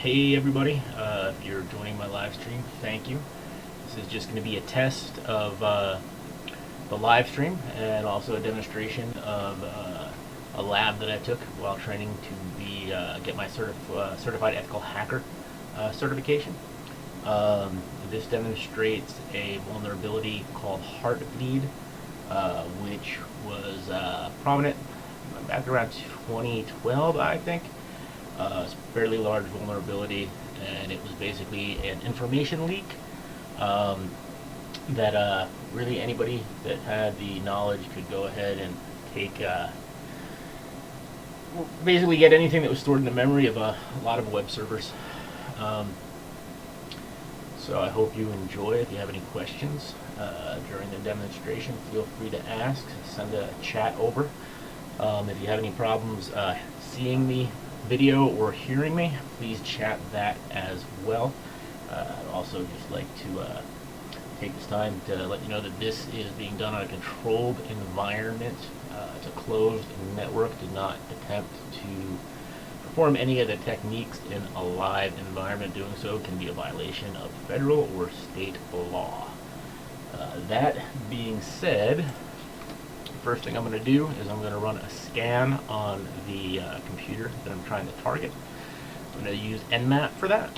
Hey everybody, if you're joining my live stream, thank you. This is just going to be a test of the live stream and also a demonstration of a lab that I took while training to be get my certified ethical hacker certification. This demonstrates a vulnerability called Heartbleed, which was prominent back around 2012, I think. It's a fairly large vulnerability, and it was basically an information leak that really anybody that had the knowledge could go ahead and take, basically get anything that was stored in the memory of a lot of web servers. So I hope you enjoy. If you have any questions during the demonstration, feel free to ask. Send a chat over. If you have any problems seeing me video or hearing me, please chat that as well. I'd also just like to take this time to let you know that this is being done on a controlled environment. It's a closed network. Do not attempt to perform any of the techniques in a live environment. Doing so can be a violation of federal or state law. That being said, first thing I'm going to do is I'm going to run a scan on the computer that I'm trying to target. I'm going to use Nmap for that.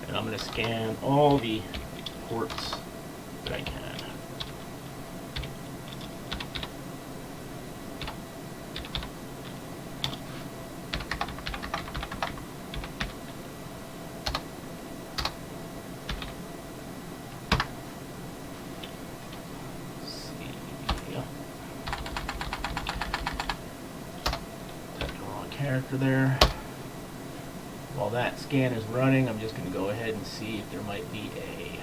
And I'm going to scan all the ports that I can. Character there. While that scan is running, I'm just going to go ahead and see if there might be a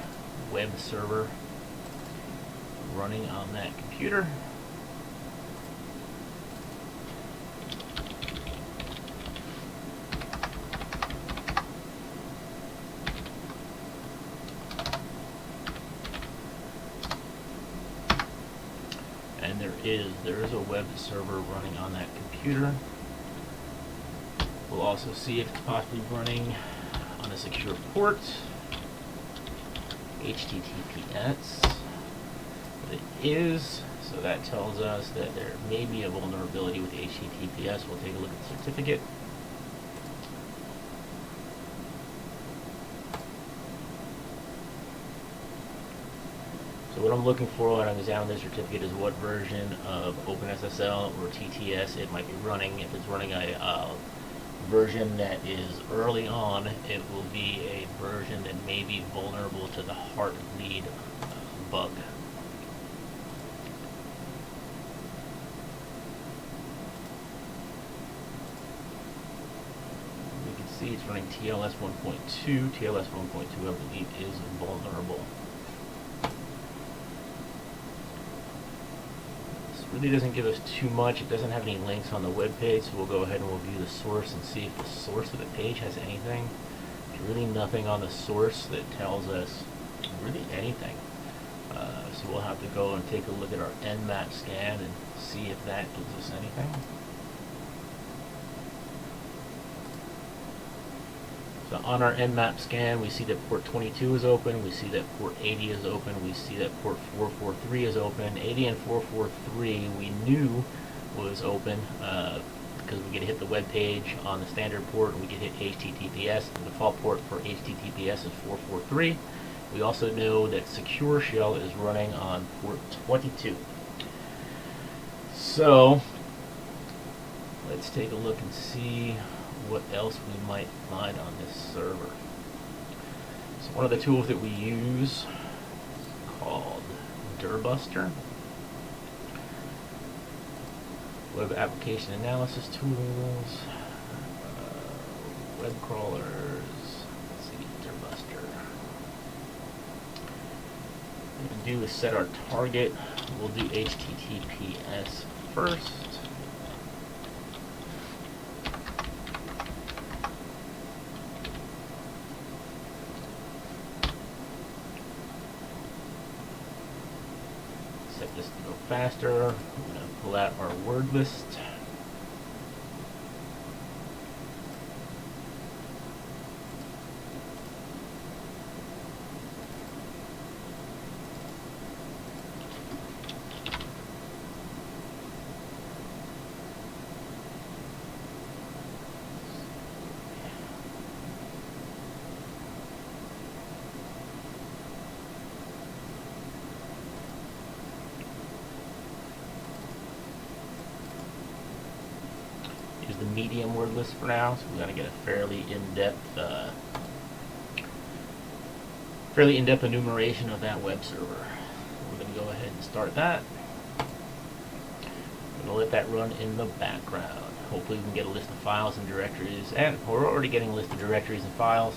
web server running on that computer. And there is a web server running on that computer. We'll also see if it's possibly running on a secure port, HTTPS. But it is, so that tells us that there may be a vulnerability with HTTPS. We'll take a look at the certificate. So what I'm looking for when I'm examining the certificate is what version of OpenSSL or TTS it might be running. If it's running a version that is early on, it will be a version that may be vulnerable to the Heartbleed bug. We can see it's running TLS 1.2. TLS 1.2, I believe, is vulnerable. Really doesn't give us too much. It doesn't have any links on the web page, so we'll go ahead and we'll view the source and see if the source of the page has anything. There's really nothing on the source that tells us really anything. So we'll have to go and take a look at our Nmap scan and see if that gives us anything. So on our Nmap scan, we see that port 22 is open, we see that port 80 is open, we see that port 443 is open. 80 and 443 we knew was open because we could hit the web page on the standard port and we could hit HTTPS. The default port for HTTPS is 443. We also know that Secure Shell is running on port 22. So let's take a look and see what else we might find on this server. So one of the tools that we use is called Dirbuster. Web application analysis tools, web crawlers. Let's see, Dirbuster. What we do is set our target. We'll do HTTPS first. this to go faster, we're going to pull out our word list. The medium word list for now, so we're going to get a fairly in-depth enumeration of that web server. We're going to go ahead and start that. I'm going to let that run in the background. Hopefully we can get a list of files and directories, and we're already getting a list of directories and files.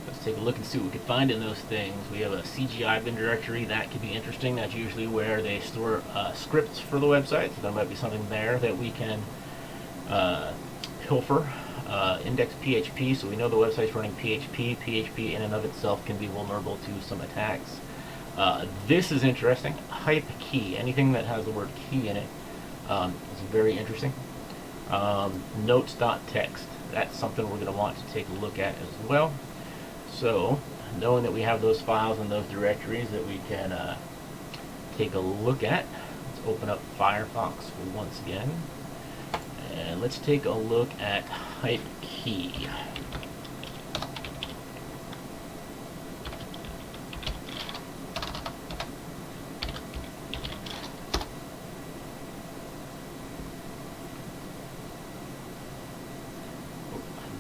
Let's take a look and see what we can find in those things. We have a CGI bin directory. That could be interesting. That's usually where they store scripts for the website, so there might be something there that we can pilfer. Index PHP, so we know the website's running PHP. PHP in and of itself can be vulnerable to some attacks. This is interesting. Hype key, anything that has the word key in it is very interesting. Notes.txt, that's something we're going to want to take a look at as well. So, knowing that we have those files and those directories that we can take a look at, let's open up Firefox once again. And let's take a look at hype key.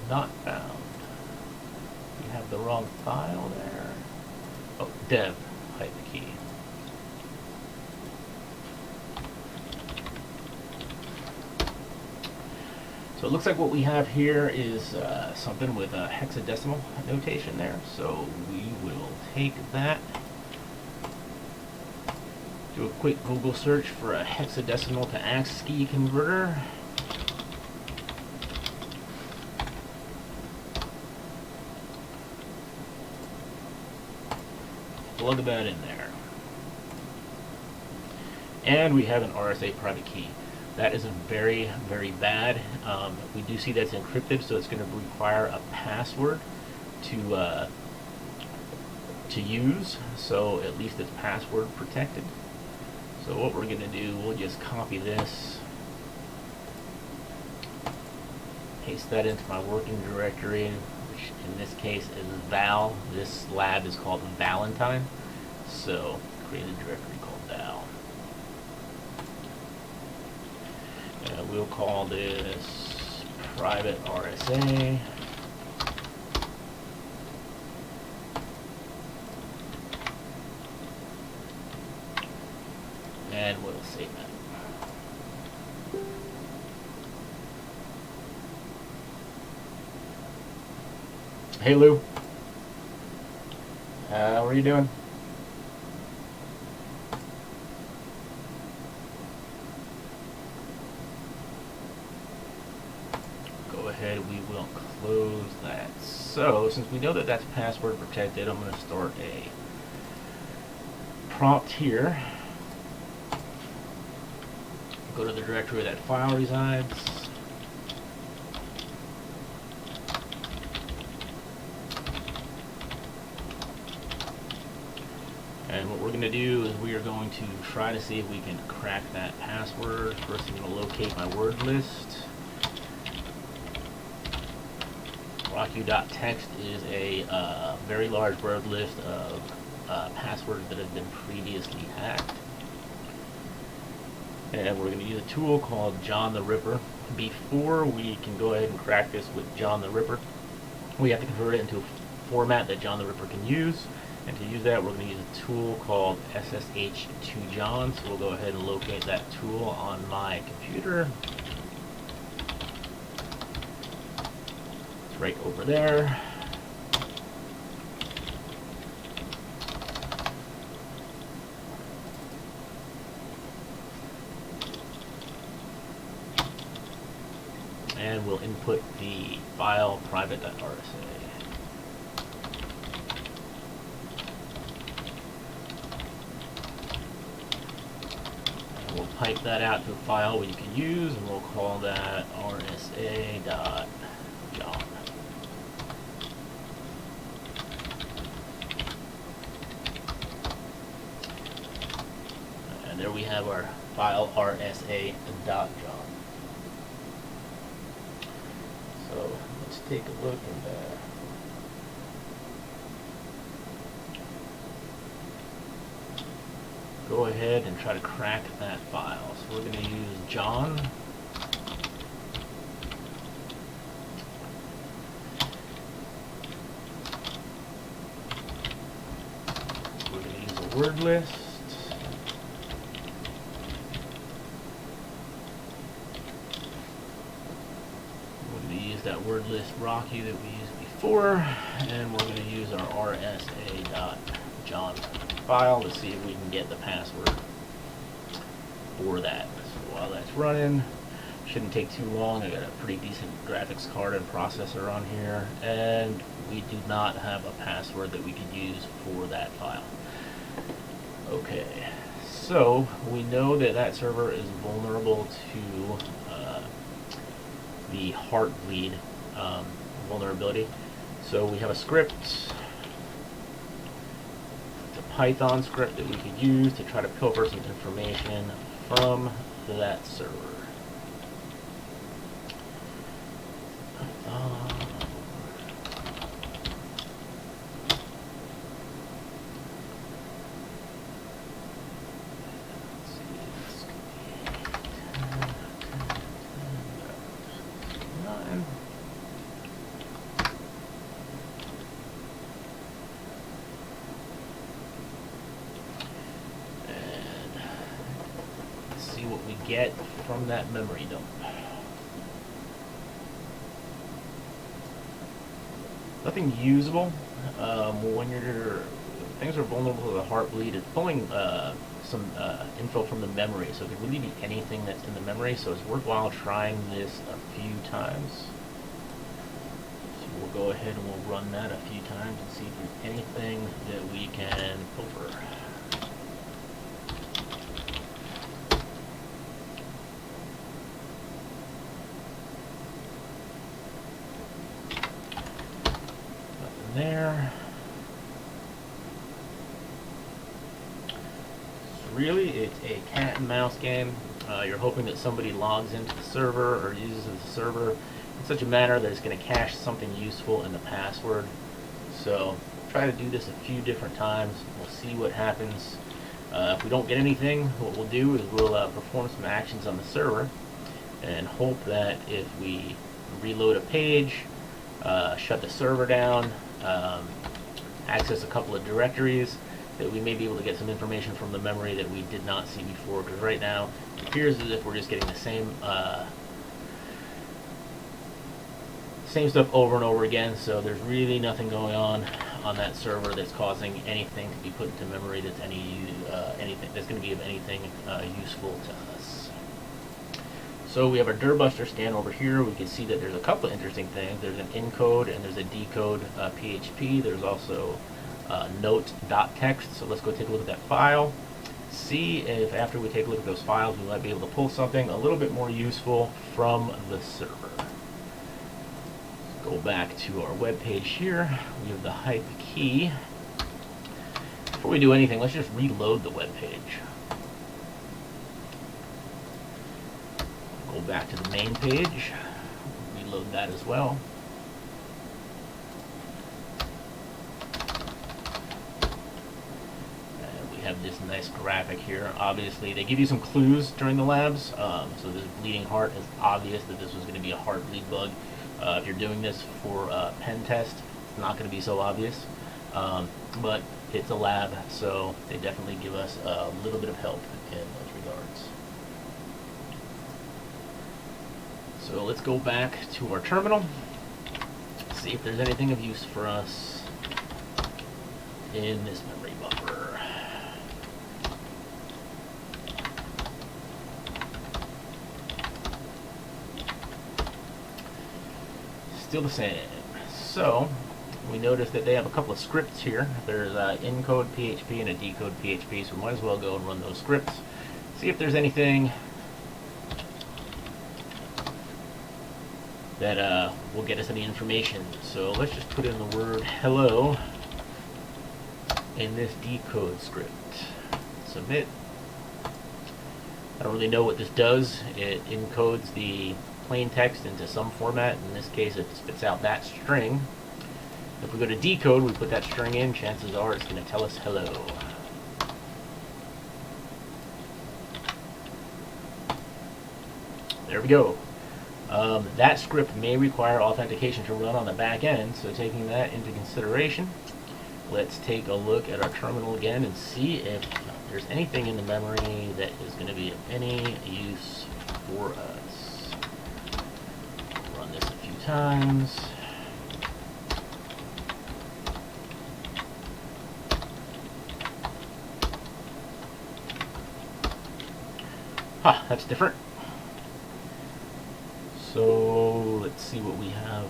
Not found. You have the wrong file there. Oh, dev hype key. So it looks like what we have here is something with a hexadecimal notation there. So we will take that, do a quick Google search for a hexadecimal to ASCII converter. Plug that in there. And we have an RSA private key. That is very, very bad. We do see that's encrypted, so it's going to require a password to use. So at least it's password protected. So what we're going to do, we'll just copy this, paste that into my working directory, which in this case is Val. This lab is called Valentine. So create a directory called Val. We'll call this private RSA. And we'll save that. Hey Lou. What are you doing? We will close that. So since we know that that's password protected, I'm going to start a prompt here. Go to the directory where that file resides. And what we're going to do is we are going to try to see if we can crack that password. First I'm going to locate my word list. Rocky.txt is a very large word list of passwords that have been previously hacked. And we're going to use a tool called John the Ripper. Before we can go ahead and crack this with John the Ripper, we have to convert it into a format that John the Ripper can use. And to use that, we're going to use a tool called SSH2John. So we'll go ahead and locate that tool on my computer. It's right over there. And we'll input the file private.rsa. pipe that out to a file we can use, and we'll call that rsa.john. And there we have our file rsa.john. So let's take a look and go ahead and try to crack that file. So we're going to use John. We're going to use a word list. We're going to use that word list Rocky that we used before, and we're going to use our rsa.john file to see if we can get the password for that. So while that's running, shouldn't take too long. I got a pretty decent graphics card and processor on here, and we do not have a password that we could use for that file. Okay, so we know that that server is vulnerable to the Heartbleed vulnerability. So we have a script, Python script that we could use to try to pilfer some information from that server. What we get from that memory dump. Nothing usable. When things are vulnerable to the Heartbleed, it's pulling some info from the memory, so it could really be anything that's in the memory, so it's worthwhile trying this a few times. So we'll go ahead and we'll run that a few times and see if there's anything that we can pilfer. There. So really, it's a cat and mouse game. You're hoping that somebody logs into the server or uses the server in such a manner that it's going to cache something useful in the password. So try to do this a few different times. We'll see what happens. If we don't get anything, what we'll do is we'll perform some actions on the server and hope that if we reload a page, shut the server down, access a couple of directories, that we may be able to get some information from the memory that we did not see before, because right now it appears as if we're just getting the same stuff over and over again, so there's really nothing going on that server that's causing anything to be put into memory that's anything that's going to be of anything useful to us. So we have our dirbuster scan over here. We can see that there's a couple of interesting things. There's an encode and there's a decode PHP. There's also note.txt. So let's go take a look at that file. See if after we take a look at those files, we might be able to pull something a little bit more useful from the server. Let's go back to our web page here. We have the hype key. Before we do anything, let's just reload the web page. Go back to the main page, reload that as well. And we have this nice graphic here. Obviously, they give you some clues during the labs. So this bleeding heart is obvious that this was going to be a Heartbleed bug. If you're doing this for a pen test, it's not going to be so obvious. But it's a lab, so they definitely give us a little bit of help in those regards. So let's go back to our terminal, see if there's anything of use for us in this memory buffer. Still the same. So we notice that they have a couple of scripts here. There's encode PHP and a decode PHP, so we might as well go and run those scripts. see if there's anything that will get us any information. So let's just put in the word hello in this decode script. Submit. I don't really know what this does. It encodes the plain text into some format. In this case, it spits out that string. If we go to decode, we put that string in, chances are it's going to tell us hello. There we go. That script may require authentication to run on the back end, so taking that into consideration, let's take a look at our terminal again and see if there's anything in the memory that is going to be of any use for us. Run this a few times. Huh, that's different. So let's see what we have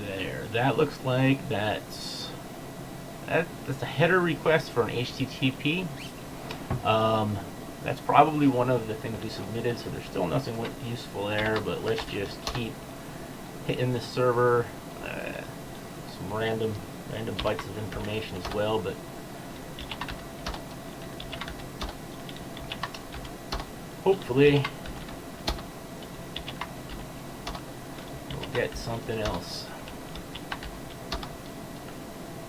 there. That looks like that's a header request for an HTTP. That's probably one of the things we submitted, so there's still nothing useful there, but let's just keep hitting the server. Some random bytes of information as well, but hopefully we'll get something else.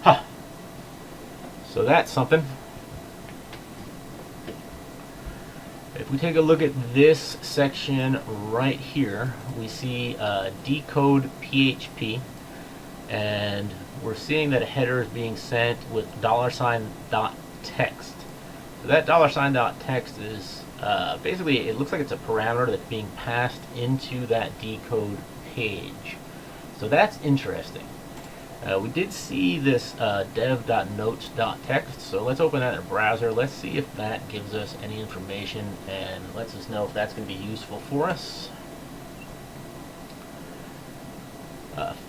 Huh. So that's something. If we take a look at this section right here, we see decode PHP, and we're seeing that a header is being sent with $.text. So that $.text is basically, it looks like it's a parameter that's being passed into that decode page. So that's interesting. We did see this dev.notes.text, so let's open that in a browser. Let's see if that gives us any information and lets us know if that's going to be useful for us.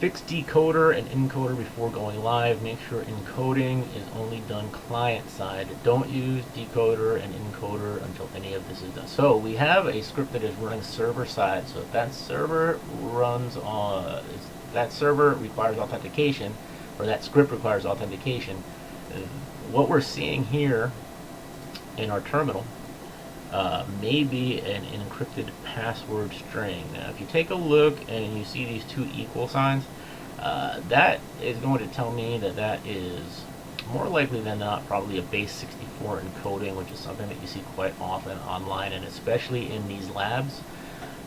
Fix decoder and encoder before going live. Make sure encoding is only done client side. Don't use decoder and encoder until any of this is done. So we have a script that is running server side. So if that server runs on, that server requires authentication, or that script requires authentication, what we're seeing here in our terminal may be an encrypted password string. Now, if you take a look and you see these two equal signs, that is going to tell me that that is more likely than not probably a base 64 encoding, which is something that you see quite often online, and especially in these labs.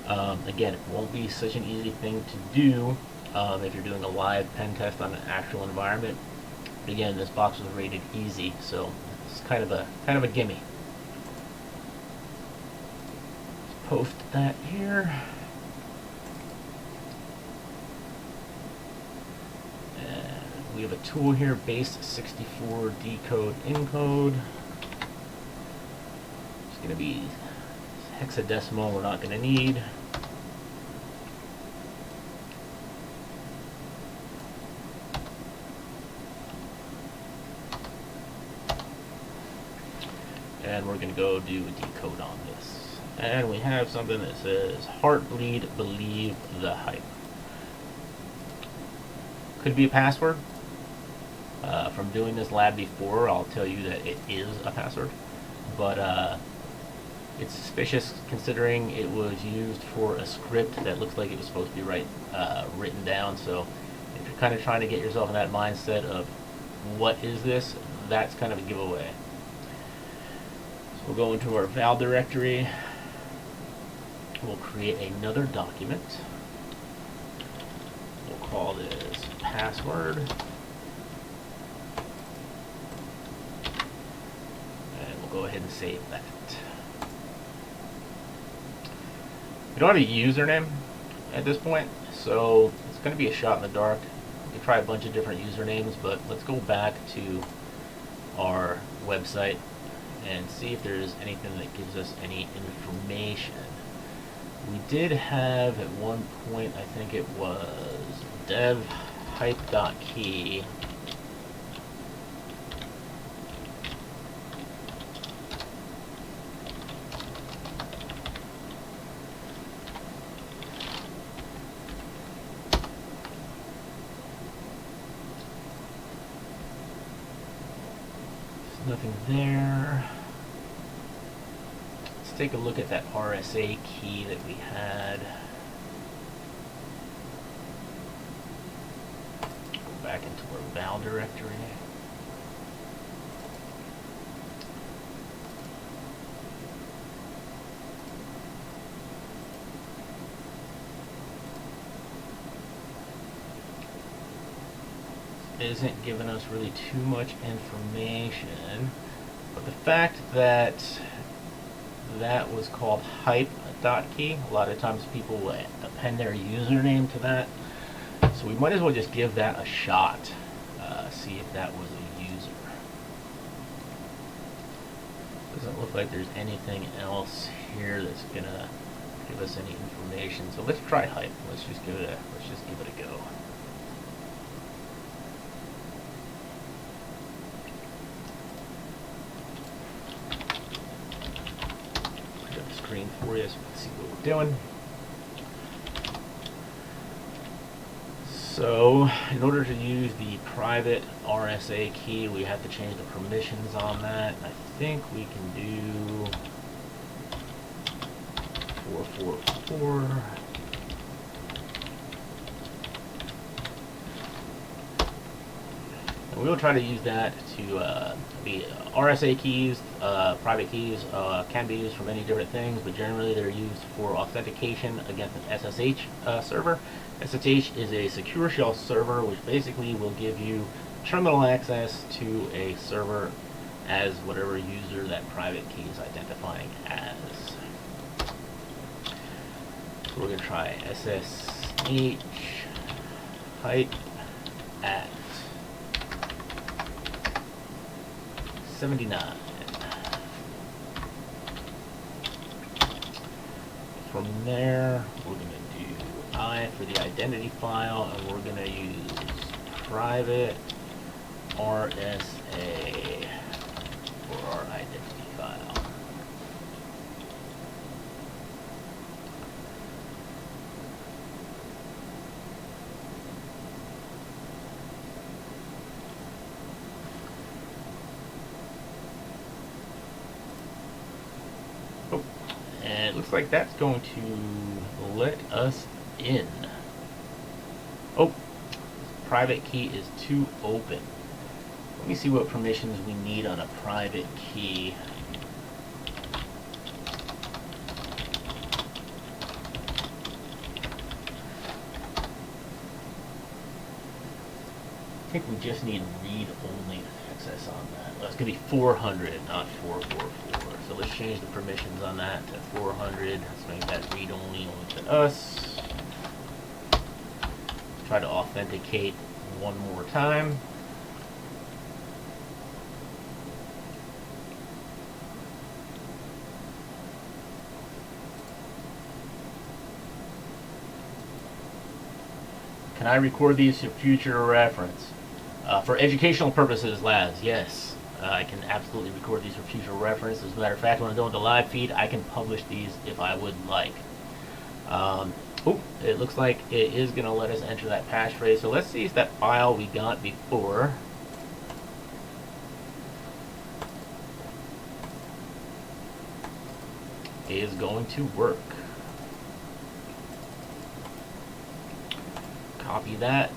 Again, it won't be such an easy thing to do if you're doing a live pen test on an actual environment. But again, this box was rated easy, so it's kind of a gimme. Let's post that here. And we have a tool here, base 64 decode encode. It's going to be hexadecimal, we're not going to need. And we're going to go do a decode on this. And we have something that says, Heartbleed, believe the hype. Could be a password. From doing this lab before, I'll tell you that it is a password. But it's suspicious considering it was used for a script that looks like it was supposed to be written down. So if you're kind of trying to get yourself in that mindset of what is this, that's kind of a giveaway. We'll go into our Val directory. We'll create another document. We'll call this password. And we'll go ahead and save that. We don't have a username at this point, so it's going to be a shot in the dark. We can try a bunch of different usernames, but let's go back to our website and see if there's anything that gives us any information. We did have at one point, I think it was dev-hype.key. Nothing there. Let's take a look at that RSA key that we had. Go back into our Val directory. Isn't giving us really too much information, but the fact that that was called hype.key, a lot of times people will append their username to that, so we might as well just give that a shot, see if that was a user. Doesn't look like there's anything else here that's gonna give us any information, so let's try hype. Let's just give it a go. Screen for you so you can see what we're doing. So in order to use the private RSA key, we have to change the permissions on that. I think we can do 444. And we'll try to use that to the RSA keys, private keys, can be used for many different things, but generally they're used for authentication against an SSH server. SSH is a secure shell server, which basically will give you terminal access to a server as whatever user that private key is identifying as. So we're going to try SSH hype at 79. From there, we're going to do I for the identity file, and we're going to use private RSA for our identity file. Oh, and it looks like that's going to let us in. Oh, private key is too open. Let me see what permissions we need on a private key. I think we just need read-only access on that. Well, it's going to be 400, not 444. So let's change the permissions on that to 400. Let's make that read-only only to us. Try to authenticate one more time. Can I record these for future reference? For educational purposes, lads, yes. I can absolutely record these for future reference. As a matter of fact, when I go into live feed, I can publish these if I would like. It looks like it is going to let us enter that passphrase. So let's see if that file we got before is going to work. Copy that.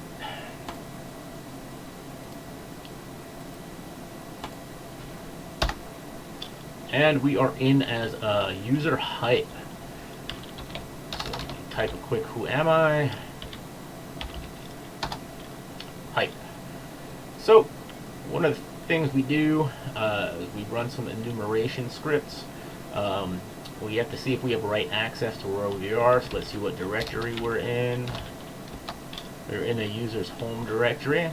And we are in as a user hype. So type a quick who am I? Hype. So one of the things we do is we run some enumeration scripts. We have to see if we have right access to where we are. So let's see what directory we're in. We're in a user's home directory.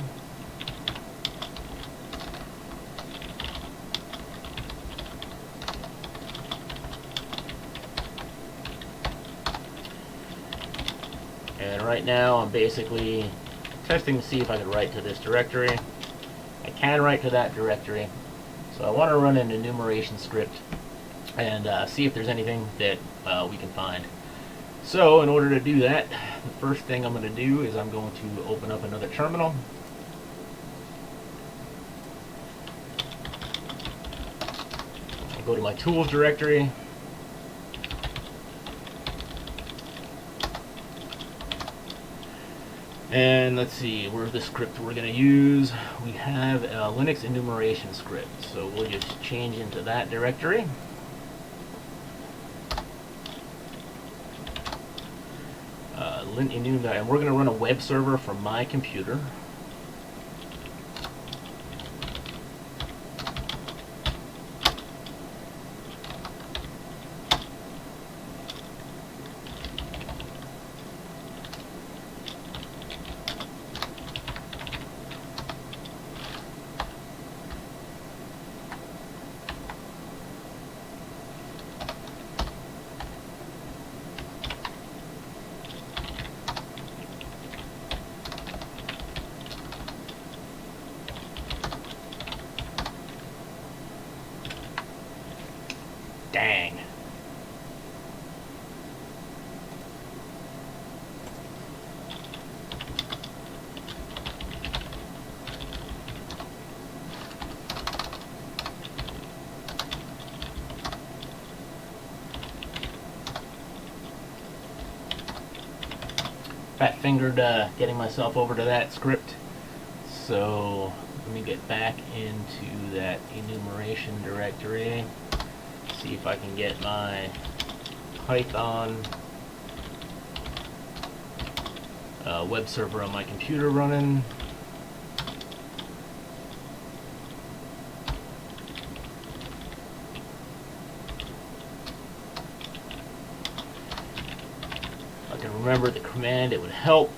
And right now I'm basically testing to see if I can write to this directory. I can write to that directory. So I want to run an enumeration script and see if there's anything that we can find. So in order to do that, the first thing I'm going to do is I'm going to open up another terminal. I'll go to my tools directory. And let's see, where's the script we're going to use? We have a Linux enumeration script, so we'll just change into that directory. And we're going to run a web server from my computer. Dang. Fat-fingered getting myself over to that script. So let me get back into that enumeration directory. See if I can get my Python web server on my computer running. If I can remember the command, it would help.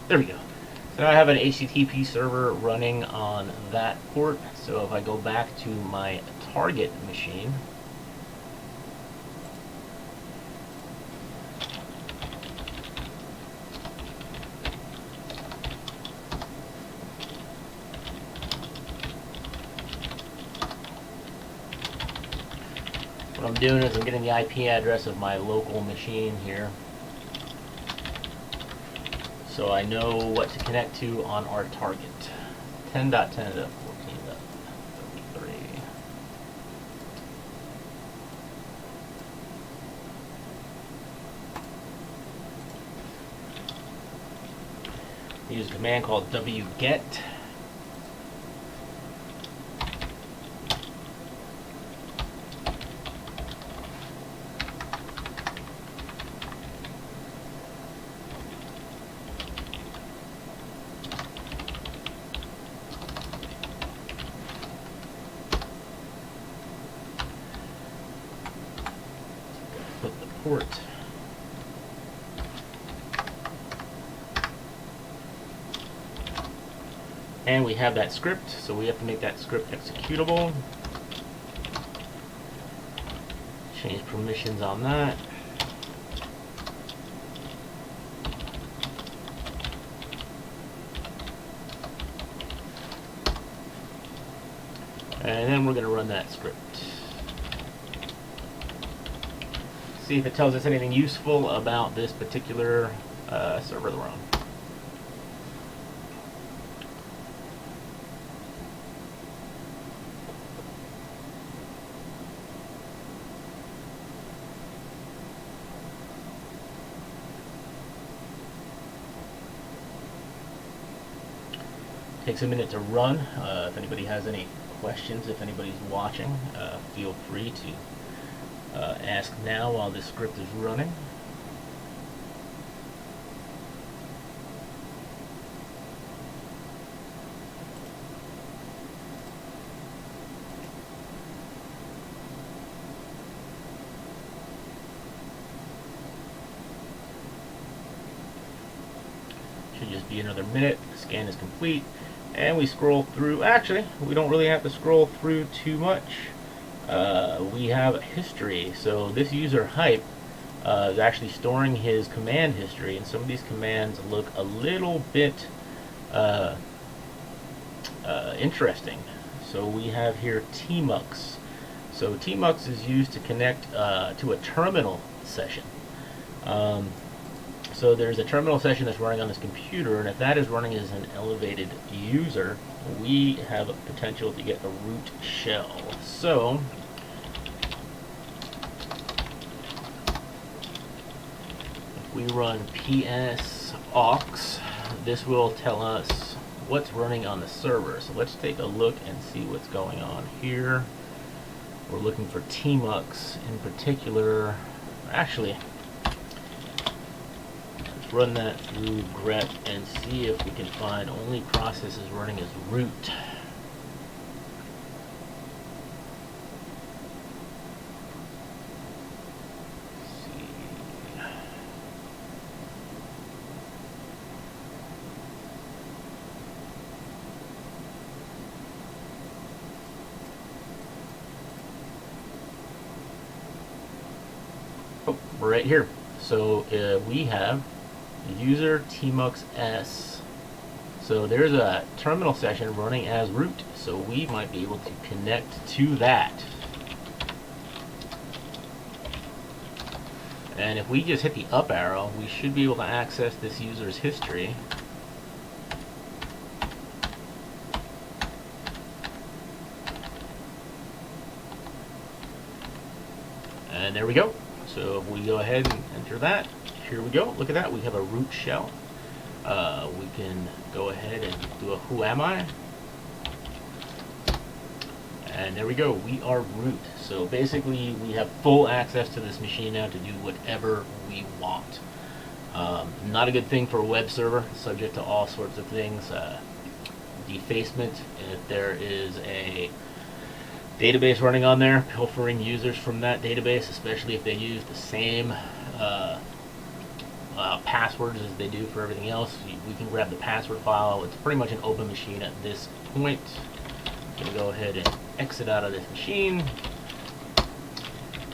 There we go. So now I have an HTTP server running on that port. So if I go back to my target machine, what I'm doing is I'm getting the IP address of my local machine here, so I know what to connect to on our target. 10.10.14.33. Use a command called wget. Put the port. And we have that script, so we have to make that script executable. Change permissions on that. And then we're going to run that script. See if it tells us anything useful about this particular server that we're on. Takes a minute to run. If anybody has any questions, if anybody's watching, feel free to ask now while this script is running. Should just be another minute. The scan is complete. And we scroll through. Actually, we don't really have to scroll through too much. We have history. So this user hype is actually storing his command history, and some of these commands look a little bit Interesting. So we have here tmux. So tmux is used to connect to a terminal session. So there's a terminal session that's running on this computer, and if that is running as an elevated user, we have a potential to get a root shell. So if we run ps aux, this will tell us what's running on the server. So let's take a look and see what's going on here. We're looking for tmux in particular. Actually, let's run that through grep and see if we can find only processes running as root. Right here. So we have user tmux s. So there's a terminal session running as root. So we might be able to connect to that. And if we just hit the up arrow, we should be able to access this user's history. And there we go. So if we go ahead and enter that, here we go. Look at that. We have a root shell. We can go ahead and do a who am I? And there we go. We are root. So basically, we have full access to this machine now to do whatever we want. Not a good thing for a web server, subject to all sorts of things. Defacement, if there is a database running on there, pilfering users from that database, especially if they use the same passwords as they do for everything else. We can grab the password file. It's pretty much an open machine at this point. I'm going to go ahead and exit out of this machine.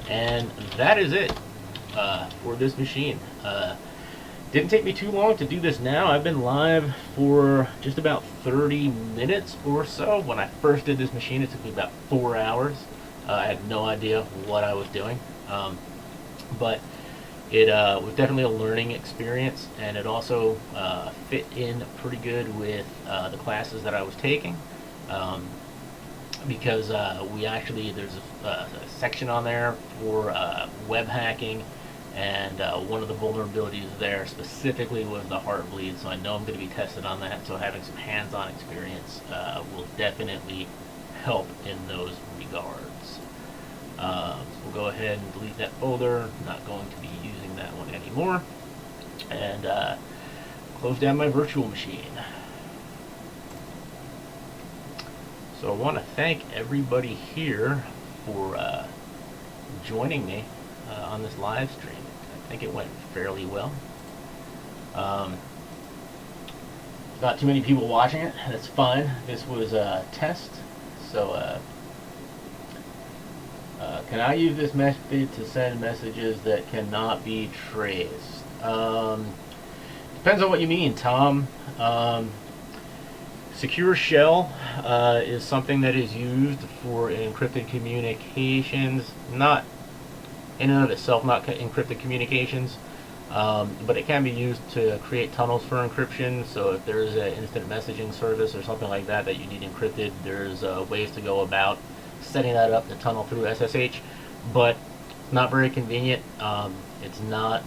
And that is it for this machine. Didn't take me too long to do this now. I've been live for just about 30 minutes or so. When I first did this machine, it took me about 4 hours. I had no idea what I was doing. But it was definitely a learning experience, and it also fit in pretty good with the classes that I was taking. Because we actually, there's a section on there for web hacking, and one of the vulnerabilities there specifically was the Heartbleed, so I know I'm going to be tested on that, so having some hands-on experience will definitely help in those regards. So we'll go ahead and delete that folder. Not going to be using that one anymore, and close down my virtual machine. So I want to thank everybody here for joining me on this live stream. I think it went fairly well. Not too many people watching it. That's fine. This was a test. So can I use this method to send messages that cannot be traced? Depends on what you mean, Tom. Secure shell is something that is used for encrypted communications, not in and of itself, not encrypted communications, but it can be used to create tunnels for encryption. So if there's an instant messaging service or something like that that you need encrypted, there's ways to go about setting that up to tunnel through SSH, but it's not very convenient. It's not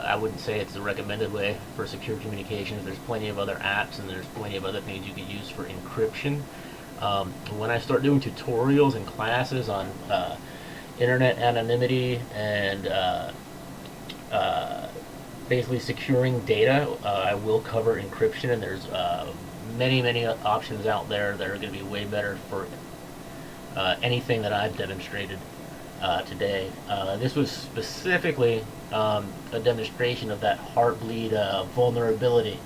I wouldn't say it's the recommended way for secure communications. There's plenty of other apps, and there's plenty of other things you can use for encryption. When I start doing tutorials and classes on internet anonymity and basically securing data, I will cover encryption, and there's many options out there that are going to be way better for anything that I've demonstrated today. This was specifically a demonstration of that Heartbleed vulnerability,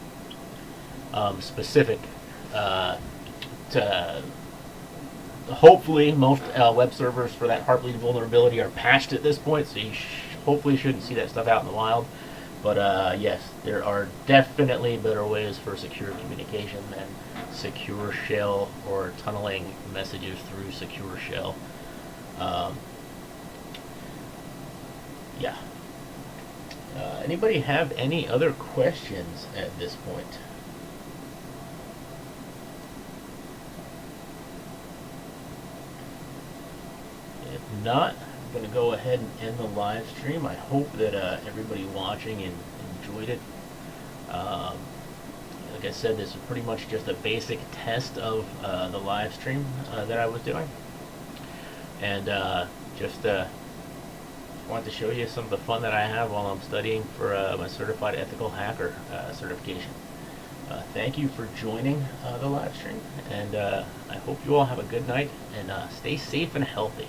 specific to hopefully most web servers for that Heartbleed vulnerability are patched at this point, so you hopefully shouldn't see that stuff out in the wild. But yes, there are definitely better ways for secure communication than secure shell or tunneling messages through secure shell. Um, yeah. Anybody have any other questions at this point? If not, I'm going to go ahead and end the live stream. I hope that everybody watching enjoyed it. Um, like I said, this is pretty much just a basic test of the live stream that I was doing. And just wanted to show you some of the fun that I have while I'm studying for my Certified Ethical Hacker certification. Thank you for joining the live stream, and I hope you all have a good night and stay safe and healthy.